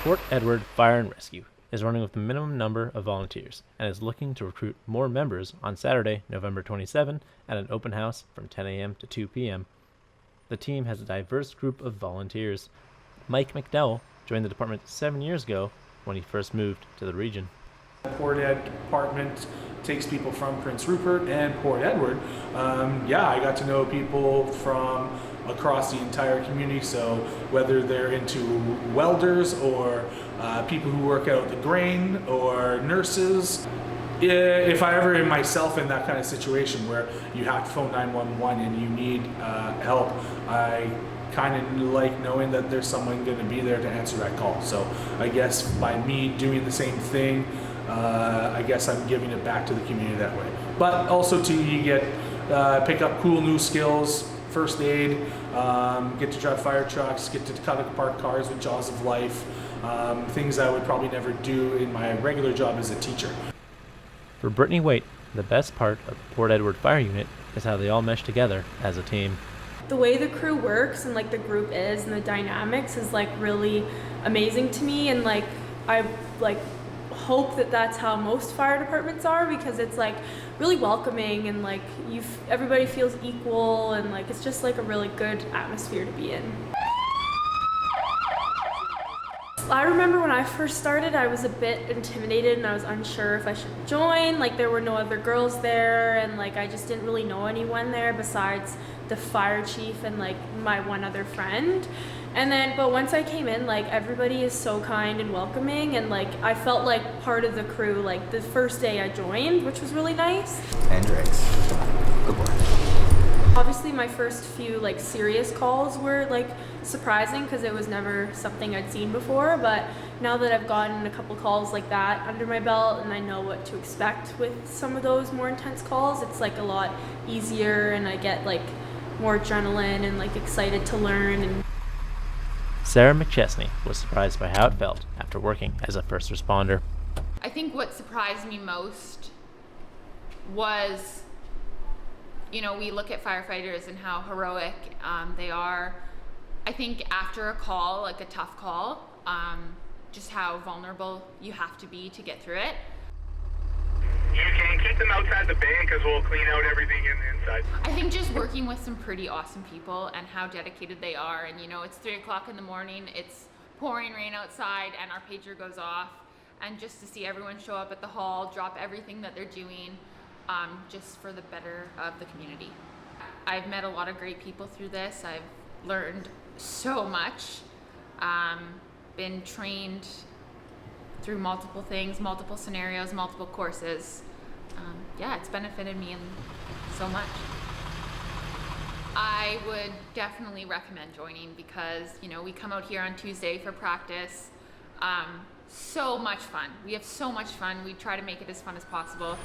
Port Edward Fire and Rescue is running with the minimum number of volunteers and is looking to recruit more members on Saturday, November 27, at an open house from 10 a.m. to 2 p.m. The team has a diverse group of volunteers. Mike McDowell joined the department 7 years ago when he first moved to the region. The Port Ed department takes people from Prince Rupert and Port Edward. I got to know people from across the entire community, so whether they're into welders or people who work out the grain or nurses. If I ever in myself in that kind of situation where you have to phone 911 and you need help, I kind of like knowing that there's someone going to be there to answer that call. So I guess by me doing the same thing, I guess I'm giving it back to the community that way. But also too, you get pick up cool new skills, first aid, get to drive fire trucks, get to cut apart cars with jaws of life, things I would probably never do in my regular job as a teacher. For Brittany Waite, the best part of the Port Edward Fire Unit is how they all mesh together as a team. The way the crew works and like the group is and the dynamics is like really amazing to me, and like I like hope that that's how most fire departments are, because it's like really welcoming and like everybody feels equal, and like it's just like a really good atmosphere to be in. I remember when I first started, I was a bit intimidated and I was unsure if I should join. Like there were no other girls there, and like I just didn't really know anyone there besides the fire chief and like my one other friend. But once I came in, like everybody is so kind and welcoming, and like I felt like part of the crew like the first day I joined, which was really nice. And drinks. Good boy. Obviously my first few like serious calls were like surprising because it was never something I'd seen before, but now that I've gotten a couple calls like that under my belt and I know what to expect with some of those more intense calls, it's like a lot easier, and I get like more adrenaline and like excited to learn. And Sarah McChesney was surprised by how it felt after working as a first responder. I think what surprised me most was, we look at firefighters and how heroic they are. I think after a call, like a tough call, just how vulnerable you have to be to get through it. You can keep them outside the van because we'll clean out everything inside. I think just working with some pretty awesome people and how dedicated they are. And it's 3 o'clock in the morning, it's pouring rain outside, and our pager goes off. And just to see everyone show up at the hall, drop everything that they're doing, just for the better of the community. I've met a lot of great people through this. I've learned so much, been trained through multiple things, multiple scenarios, multiple courses. It's benefited me so much. I would definitely recommend joining because, we come out here on Tuesday for practice. So much fun. We have so much fun. We try to make it as fun as possible.